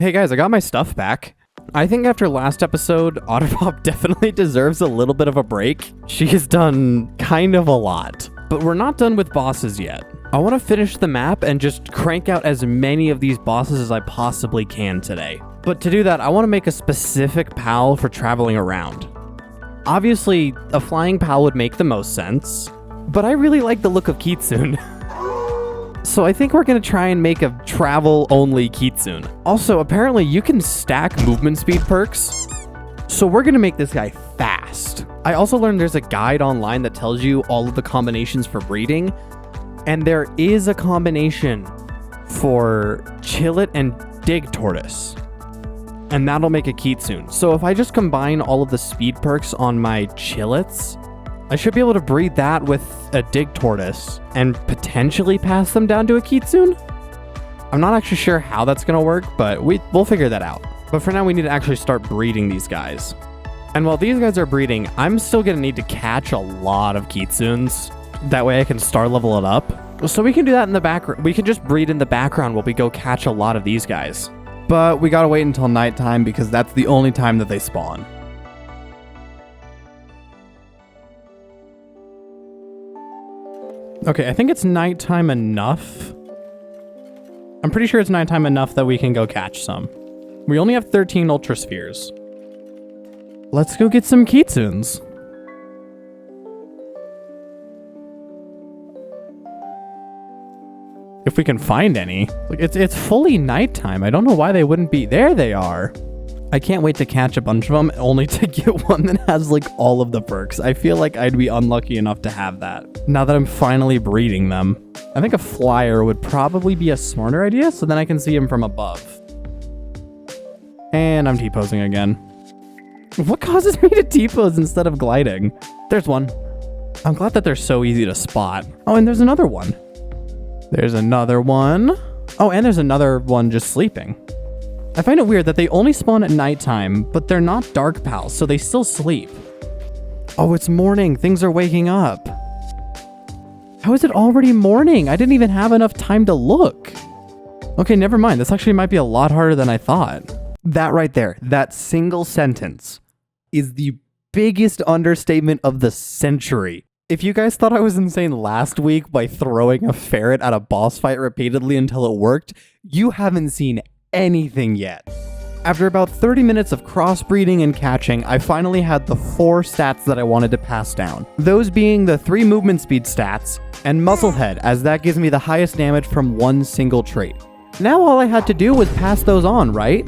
Hey guys, I got my stuff back. I think after last episode, Otterpop definitely deserves a little bit of a break. She has done kind of a lot, but we're not done with bosses yet. I want to finish the map and just crank out as many of these bosses as I possibly can today. But to do that, I want to make a specific pal for traveling around. Obviously, a flying pal would make the most sense, but I really like the look of Kitsun. So I think we're going to try and make a travel-only Kitsun. Also, apparently you can stack movement speed perks, so we're going to make this guy fast. I also learned there's a guide online that tells you all of the combinations for breeding, and there is a combination for Chillet and Dig Tortoise, and that'll make a Kitsun. So if I just combine all of the speed perks on my Chillets, I should be able to breed that with a Dig Tortoise and potentially pass them down to a Kitsun. I'm not actually sure how that's going to work, but we'll figure that out. But for now, we need to actually start breeding these guys. And while these guys are breeding, I'm still going to need to catch a lot of Kitsuns. That way I can star level it up. So we can do that in the background. We can just breed in the background while we go catch a lot of these guys. But we got to wait until nighttime because that's the only time that they spawn. Okay, I think it's nighttime enough. I'm pretty sure it's nighttime enough that we can go catch some. We only have 13 Ultra Spheres. Let's go get some Kitsuns. If we can find any. Like, it's fully nighttime. I don't know why they wouldn't be. There they are. I can't wait to catch a bunch of them, only to get one that has, like, all of the perks. I feel like I'd be unlucky enough to have that, now that I'm finally breeding them. I think a flyer would probably be a smarter idea, so then I can see him from above. And I'm T-posing again. What causes me to T-pose instead of gliding? There's one. I'm glad that they're so easy to spot. Oh, and there's another one. There's another one. Oh, and there's another one just sleeping. I find it weird that they only spawn at nighttime, but they're not dark pals, so they still sleep. Oh, it's morning. Things are waking up. How is it already morning? I didn't even have enough time to look. Okay, never mind. This actually might be a lot harder than I thought. That right there, that single sentence is the biggest understatement of the century. If you guys thought I was insane last week by throwing a ferret at a boss fight repeatedly until it worked, you haven't seen anything yet. After about 30 minutes of crossbreeding and catching, I finally had the 4 stats that I wanted to pass down. Those being the 3 movement speed stats and muscle head, as that gives me the highest damage from one single trait. Now all I had to do was pass those on, right?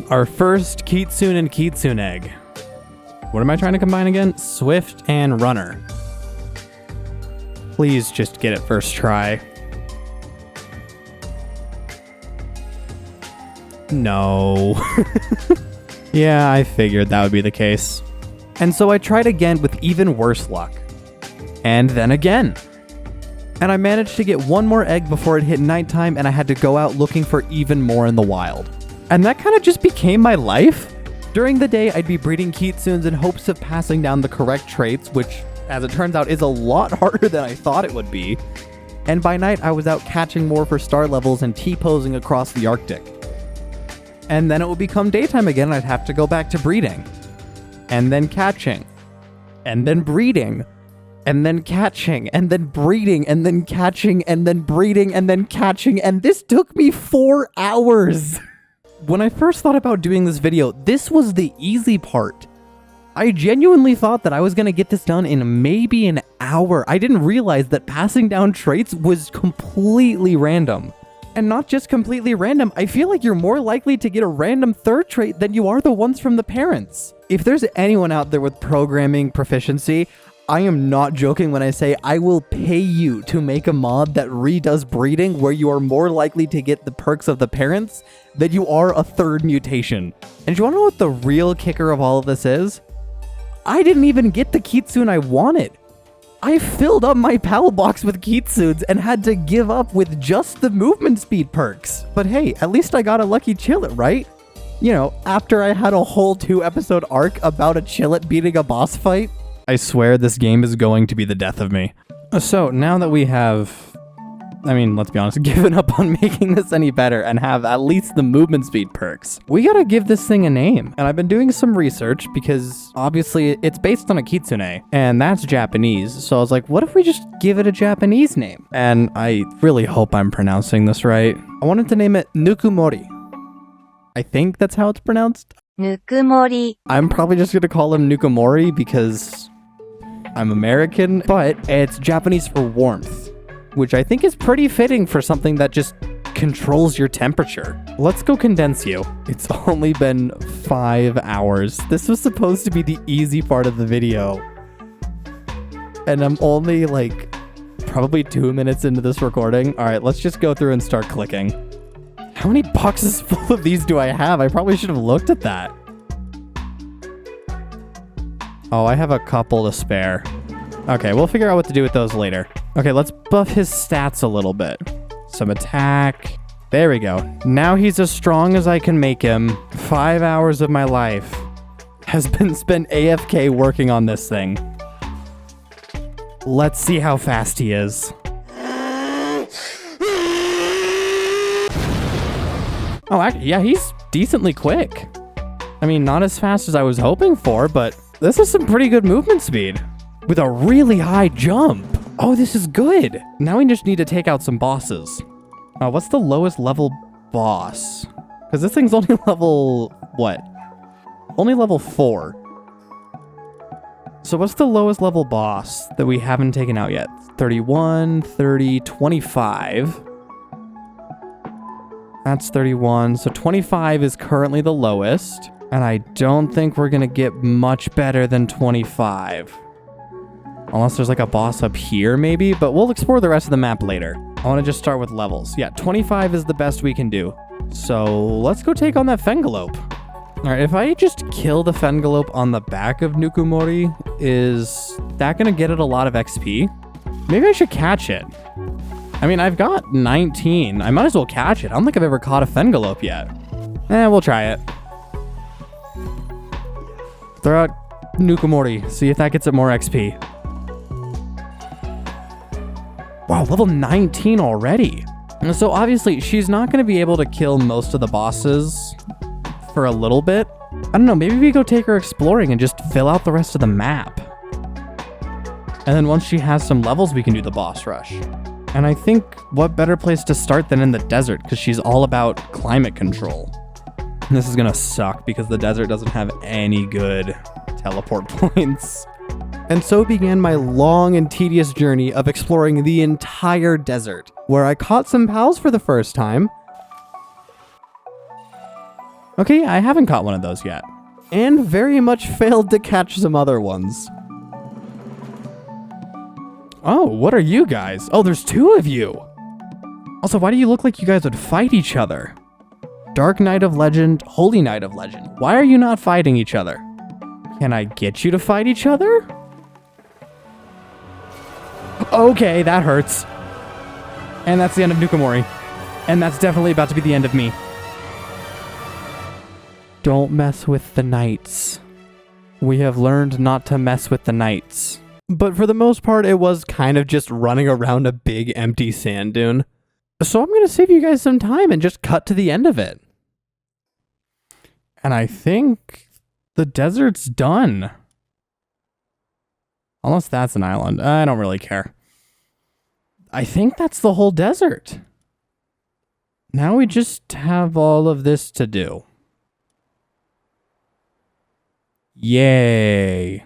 Our first Kitsun and Kitsun egg. What am I trying to combine again? Swift and Runner. Please just get it first try. No. Yeah, I figured that would be the case. And so I tried again with even worse luck. And then again. And I managed to get one more egg before it hit nighttime, and I had to go out looking for even more in the wild. And that kind of just became my life. During the day, I'd be breeding Kitsuns in hopes of passing down the correct traits, which, as it turns out, is a lot harder than I thought it would be. And by night, I was out catching more for star levels and T-posing across the Arctic. And then it would become daytime again, and I'd have to go back to breeding. And then catching. And then breeding. And then catching. And then breeding. And then catching. And then breeding. And then catching. And this took me 4 hours. When I first thought about doing this video, this was the easy part. I genuinely thought that I was going to get this done in maybe an hour. I didn't realize that passing down traits was completely random. And not just completely random, I feel like you're more likely to get a random third trait than you are the ones from the parents. If there's anyone out there with programming proficiency, I am not joking when I say I will pay you to make a mod that redoes breeding where you are more likely to get the perks of the parents than you are a third mutation. And do you want to know what the real kicker of all of this is? I didn't even get the Kitsun I wanted. I filled up my pal box with Kitsuns and had to give up with just the movement speed perks. But hey, at least I got a lucky Chillet, right? You know, after I had a whole 2-episode arc about a Chillet beating a boss fight. I swear this game is going to be the death of me. So now that we have I mean, let's be honest, given up on making this any better and have at least the movement speed perks. We gotta give this thing a name. And I've been doing some research because obviously it's based on a Kitsune and that's Japanese. So I was like, what if we just give it a Japanese name? And I really hope I'm pronouncing this right. I wanted to name it Nukumori. I think that's how it's pronounced. Nukumori. I'm probably just gonna call him Nukumori because I'm American, but it's Japanese for warmth, which I think is pretty fitting for something that just controls your temperature. Let's go condense you. It's only been 5 hours. This was supposed to be the easy part of the video. And I'm only like probably 2 minutes into this recording. All right, let's just go through and start clicking. How many boxes full of these do I have? I probably should have looked at that. Oh, I have a couple to spare. Okay, we'll figure out what to do with those later. Okay, let's buff his stats a little bit. Some attack. There we go. Now he's as strong as I can make him. 5 hours of my life has been spent AFK working on this thing. Let's see how fast he is. Oh, actually, yeah, he's decently quick. I mean, not as fast as I was hoping for, but this is some pretty good movement speed with a really high jump. Oh, this is good. Now we just need to take out some bosses. What's the lowest level boss? Because this thing's only level, what? Only level 4. So what's the lowest level boss that we haven't taken out yet? 31, 30, 25. That's 31. So 25 is currently the lowest. And I don't think we're going to get much better than 25. Unless there's like a boss up here maybe, but we'll explore the rest of the map later. I want to just start with levels. Yeah, 25 is the best we can do. So let's go take on that Fengalope. All right, if I just kill the Fengalope on the back of Nukumori, is that going to get it a lot of XP? Maybe I should catch it. I mean, I've got 19. I might as well catch it. I don't think I've ever caught a Fengalope yet. We'll try it. Throw out Nukumori. See if that gets it more XP. Wow, level 19 already. So obviously, she's not going to be able to kill most of the bosses for a little bit. I don't know, maybe we go take her exploring and just fill out the rest of the map. And then once she has some levels, we can do the boss rush. And I think what better place to start than in the desert, because she's all about climate control. And this is gonna suck because the desert doesn't have any good teleport points. And so began my long and tedious journey of exploring the entire desert, where I caught some pals for the first time. Okay, I haven't caught one of those yet. And very much failed to catch some other ones. Oh, what are you guys? Oh, there's 2 of you. Also, why do you look like you guys would fight each other? Dark Knight of Legend, Holy Knight of Legend. Why are you not fighting each other? Can I get you to fight each other? Okay, that hurts. And that's the end of Nukumori. And that's definitely about to be the end of me. Don't mess with the knights. We have learned not to mess with the knights. But for the most part, it was kind of just running around a big empty sand dune. So I'm going to save you guys some time and just cut to the end of it. And I think the desert's done. Unless that's an island. I don't really care. I think that's the whole desert. Now we just have all of this to do. Yay.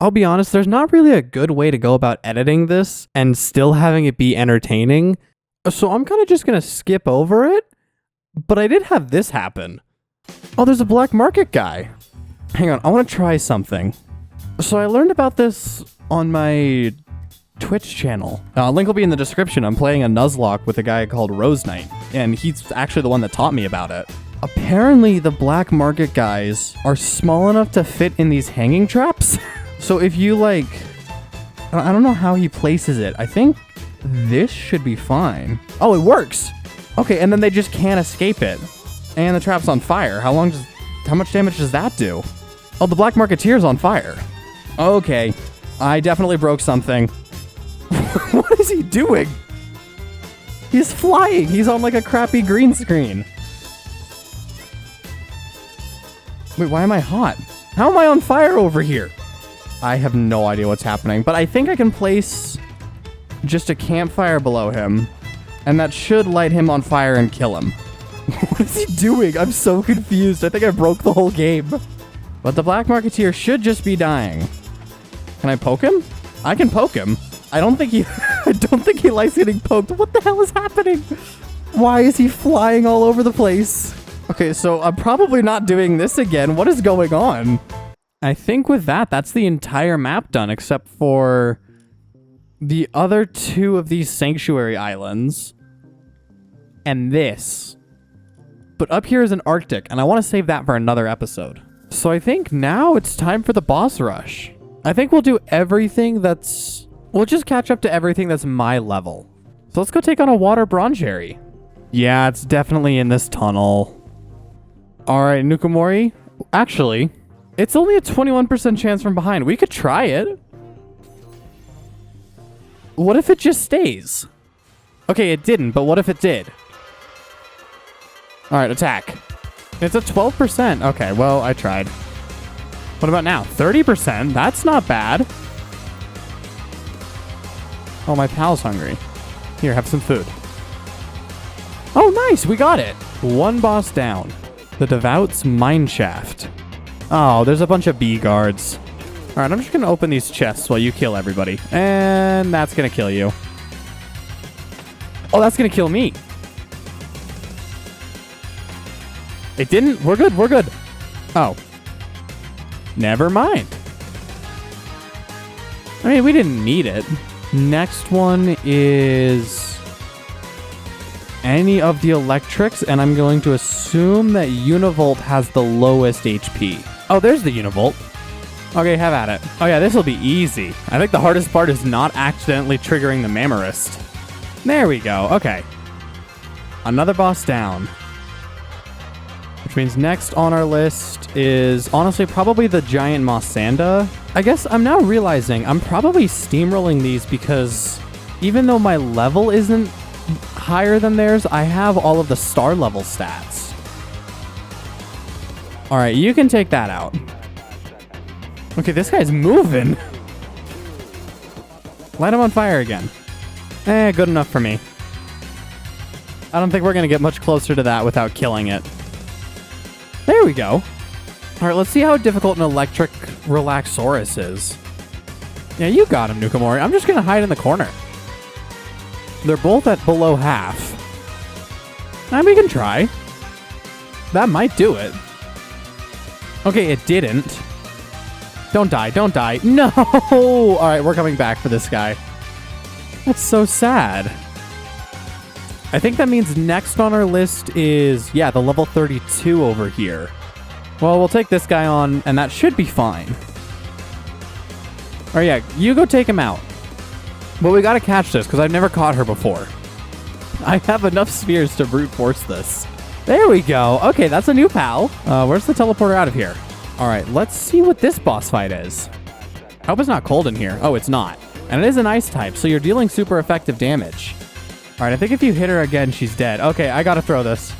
I'll be honest, there's not really a good way to go about editing this and still having it be entertaining. So I'm kind of just going to skip over it. But I did have this happen. Oh, there's a black market guy. Hang on, I want to try something. So I learned about this on my Twitch channel. Link will be in the description. I'm playing a Nuzlocke with a guy called Rose Knight, and he's actually the one that taught me about it. Apparently, the black market guys are small enough to fit in these hanging traps. So if you like, I don't know how he places it. I think this should be fine. Oh, it works. Okay, and then they just can't escape it. And the trap's on fire. How much damage does that do? Oh, the black marketeer's on fire. Okay, I definitely broke something. What is he doing? He's flying. He's on like a crappy green screen. Wait, why am I hot? How am I on fire over here? I have no idea what's happening, but I think I can place just a campfire below him, and that should light him on fire and kill him. What is he doing? I'm so confused. I think I broke the whole game. But the Black Marketeer should just be dying. Can I poke him? I can poke him. I don't think he likes getting poked. What the hell is happening? Why is he flying all over the place? Okay, so I'm probably not doing this again. What is going on? I think with that, that's the entire map done, except for the other two of these sanctuary islands. And this. But up here is an Arctic, and I want to save that for another episode. So I think now it's time for the boss rush. I think we'll do everything that's... We'll just catch up to everything that's my level. So let's go take on a water bronzeri. Yeah, it's definitely in this tunnel. Alright, Nukamori. Actually, it's only a 21% chance from behind. We could try it. What if it just stays? Okay, it didn't, but what if it did? Alright, attack. It's a 12%. Okay, well, I tried. What about now? 30%? That's not bad. Oh, my pal's hungry. Here, have some food. Oh, nice! We got it! One boss down. The Devout's Mineshaft. Oh, there's a bunch of bee guards. Alright, I'm just gonna open these chests while you kill everybody. And that's gonna kill you. Oh, that's gonna kill me. It didn't? We're good, we're good. Oh. Never mind. I mean, we didn't need it. Next one is any of the electrics, and I'm going to assume that Univolt has the lowest HP. Oh, there's the Univolt. Okay, have at it. Oh yeah, this will be easy. I think the hardest part is not accidentally triggering the Mamorist. There we go. Okay. Another boss down. Which means next on our list is honestly probably the giant Mossanda. I guess I'm now realizing I'm probably steamrolling these because even though my level isn't higher than theirs, I have all of the star level stats. All right, you can take that out. Okay, this guy's moving. Light him on fire again. Good enough for me. I don't think we're gonna get much closer to that without killing it. There we go. All right, let's see how difficult an electric Relaxaurus is. Yeah, you got him, Nukamori. I'm just gonna hide in the corner. They're both at below half. And we can try. That might do it. Okay, it didn't. Don't die, don't die. No! All right, we're coming back for this guy. That's so sad. I think that means next on our list is, yeah, the level 32 over here. Well, we'll take this guy on, and that should be fine. Oh yeah, you go take him out. But we gotta catch this, because I've never caught her before. I have enough spheres to brute force this. There we go. Okay, that's a new pal. Where's the teleporter out of here? All right, let's see what this boss fight is. I hope it's not cold in here. Oh, it's not. And it is an ice type, so you're dealing super effective damage. All right, I think if you hit her again, she's dead. Okay, I gotta throw this.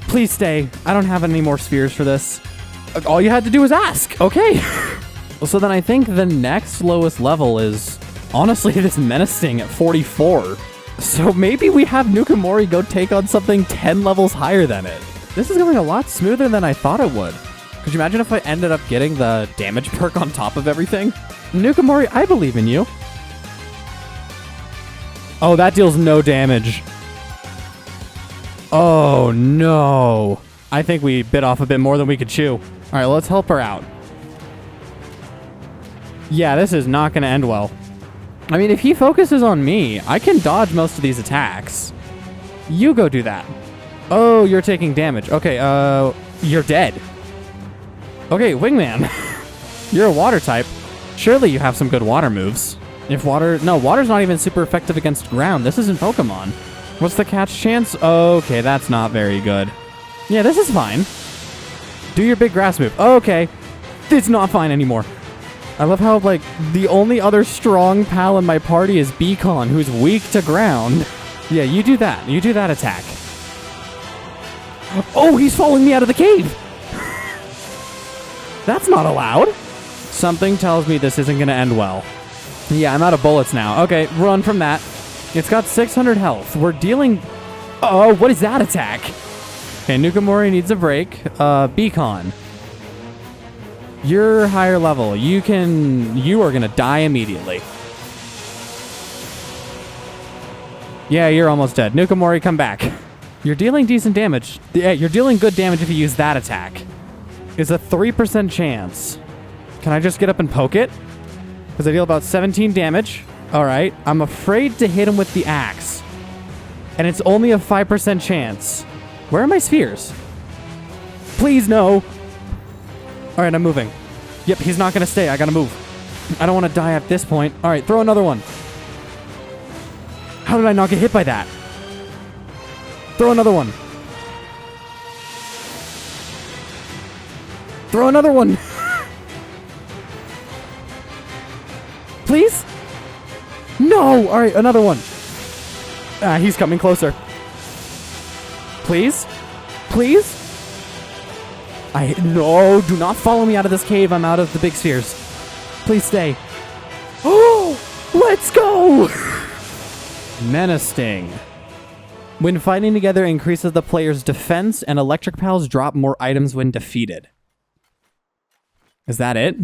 Please stay. I don't have any more spheres for this. All you had to do was ask. Okay. So then I think the next lowest level is honestly this menacing at 44. So maybe we have Nukamori go take on something 10 levels higher than it. This is going a lot smoother than I thought it would. Could you imagine if I ended up getting the damage perk on top of everything? Nukamori, I believe in you. Oh, that deals no damage. Oh, no. I think we bit off a bit more than we could chew. All right, let's help her out. Yeah, this is not going to end well. I mean, if he focuses on me, I can dodge most of these attacks. You go do that. Oh, you're taking damage. Okay, you're dead. Okay, Wingman. You're a water type. Surely you have some good water moves. If water... No, water's not even super effective against ground. This isn't Pokemon. What's the catch chance? Okay, that's not very good. Yeah, this is fine. Do your big grass move. Okay. It's not fine anymore. I love how, like, the only other strong pal in my party is Beacon, who's weak to ground. Yeah, you do that. You do that attack. Oh, he's following me out of the cave. That's not allowed. Something tells me this isn't going to end well. Yeah, I'm out of bullets now. Okay, run from that. It's got 600 health. We're dealing... Oh, what is that attack? Okay, Nukamori needs a break. Beacon. You're higher level. You are going to die immediately. Yeah, you're almost dead. Nukamori, come back. You're dealing decent damage. Yeah, you're dealing good damage if you use that attack. It's a 3% chance. Can I just get up and poke it? Because I deal about 17 damage. Alright, I'm afraid to hit him with the axe. And it's only a 5% chance. Where are my spheres? Please, no. Alright, I'm moving. Yep, he's not going to stay. I got to move. I don't want to die at this point. Alright, throw another one. How did I not get hit by that? Throw another one. Throw another one. Please? No! Alright, another one. He's coming closer. Please? Please? No, do not follow me out of this cave. I'm out of the big spheres. Please stay. Oh! Let's go! Menacing. When fighting together increases the player's defense, and electric pals drop more items when defeated. Is that it?